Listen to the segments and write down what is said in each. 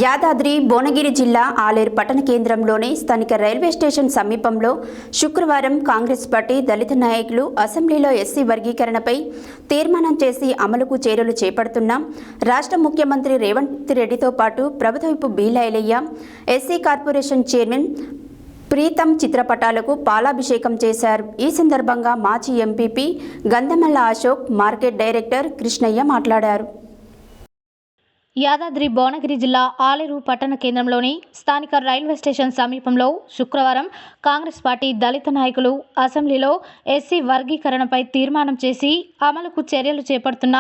యాదాద్రి భువనగిరి జిల్లా ఆలేరు పట్టణ కేంద్రంలోని స్థానిక రైల్వే స్టేషన్ సమీపంలో శుక్రవారం కాంగ్రెస్ పార్టీ దళిత నాయకులు అసెంబ్లీలో ఎస్సీ వర్గీకరణపై తీర్మానం చేసి అమలుకు చర్యలు చేపడుతున్న రాష్ట్ర ముఖ్యమంత్రి రేవంత్ రెడ్డితో పాటు ప్రభుత్వ whip Beela Ilaiah SC corporation chairman Preetham చిత్రపటాలకు పాలాభిషేకం చేశారు। ఈ సందర్భంగా మాజీ MPP Gandhamalla Ashok, market director Krishnaiah మాట్లాడారు। యాదాద్రి భువనగిరి జిల్లా ఆలేరు పట్టణ కేంద్రంలోని స్థానిక రైల్వే స్టేషన్ సమీపంలో శుక్రవారం కాంగ్రెస్ పార్టీ దళిత నాయకులు అసెంబ్లీలో ఎస్సీ వర్గీకరణపై తీర్మానం చేసి అమలుకు చర్యలు చేపడుతున్న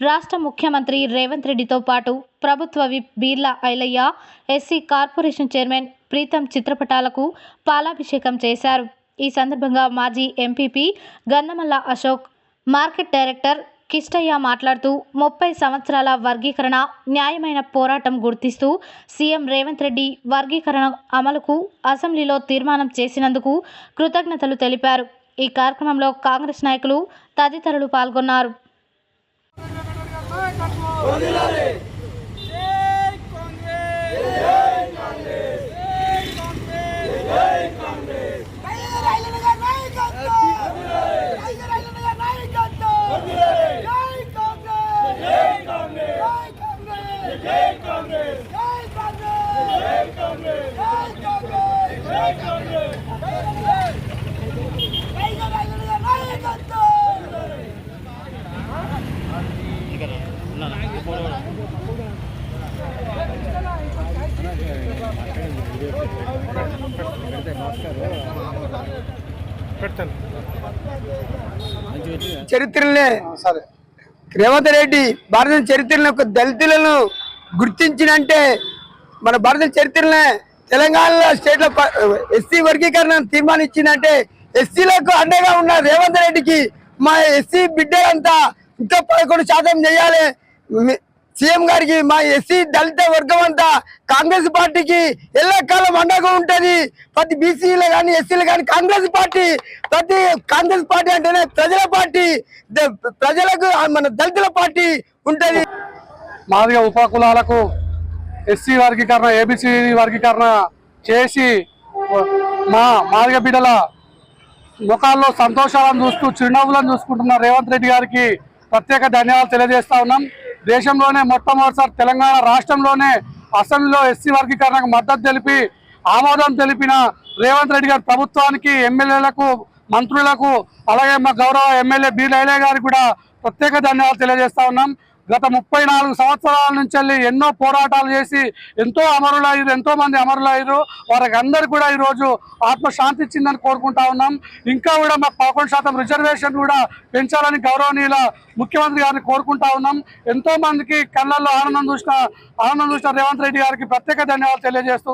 రాష్ట్ర ముఖ్యమంత్రి రేవంత్ రెడ్డితో పాటు ప్రభుత్వ whip Beerla Ilaiah SC corporation chairman Preetham చిత్రపటాలకు పాలాభిషేకం చేశారు। ఈ సందర్భంగా మాజీ MPP Gandhamalla Ashok, market director Kishtaiah మాట్లాడుతూ 30 సంవత్సరాల వర్గీకరణ న్యాయమైన పోరాటం గుర్తిస్తూ సీఎం రేవంత్ రెడ్డి వర్గీకరణ అమలుకు అసెంబ్లీలో తీర్మానం చేసినందుకు కృతజ్ఞతలు తెలిపారు। ఈ కార్యక్రమంలో కాంగ్రెస్ నాయకులు తదితరులు పాల్గొన్నారు। చరిత్రలే రేవంత్ రెడ్డి భారత చరిత్రలో దళితులను గుర్తించినంటే మన భారత చరిత్రలే తెలంగాణలో స్టేట్ లో ఎస్సీ వర్గీకరణ తీర్మానించిందంటే ఎస్సీలకు అండగా ఉన్న రేవంత్ రెడ్డికి మా ఎస్సీ బిడ్డలంతా ఇంకా 11% చేయాలి। సీఎం గారికి మా ఎస్సీ దళిత వర్గం అంతా కాంగ్రెస్ పార్టీకి ఎల్లకాలం అండగా ఉంటది। ప్రతి బీసీలు కానీ ఎస్సీలు కానీ కాంగ్రెస్ పార్టీ అంటేనే ప్రజల పార్టీ, ప్రజలకు మన దళితుల పార్టీ ఉంటది। మాదిగ ఉపకులాలకు ఎస్సీ వర్గీకరణ, ఏబిసి వర్గీకరణ చేసి మా మాదిగ బిడ్డల ముఖాల్లో సంతోషాలను చూస్తూ చిరునవ్వులను చూసుకుంటున్న రేవంత్ రెడ్డి గారికి ప్రత్యేక ధన్యవాదాలు తెలియజేస్తా ఉన్నాం। దేశంలోనే మొట్టమొదటిసారి తెలంగాణ రాష్ట్రంలోనే అసెంబ్లీలో ఎస్సీ వర్గీకరణకు మద్దతు తెలిపి ఆమోదం తెలిపిన రేవంత్ రెడ్డి గారి ప్రభుత్వానికి, ఎమ్మెల్యేలకు, మంత్రులకు, అలాగే మా గౌరవ ఎమ్మెల్యే బీర్లా ఐలయ్య గారికి కూడా ప్రత్యేక ధన్యవాదాలు తెలియజేస్తా ఉన్నాం। గత 34 సంవత్సరాల నుంచి ఎన్నో పోరాటాలు చేసి ఎంతో మంది అమరులయ్యారు। వారికి అందరు కూడా ఈరోజు ఆత్మశాంతి ఇచ్చిందని కోరుకుంటా ఉన్నాం। ఇంకా కూడా మాకు 11% రిజర్వేషన్ కూడా పెంచాలని గౌరవనీయుల ముఖ్యమంత్రి గారిని కోరుకుంటా ఉన్నాం। ఎంతో మందికి కళ్ళల్లో ఆనందం చూసిన రేవంత్ రెడ్డి గారికి ప్రత్యేక ధన్యవాదాలు తెలియజేస్తూ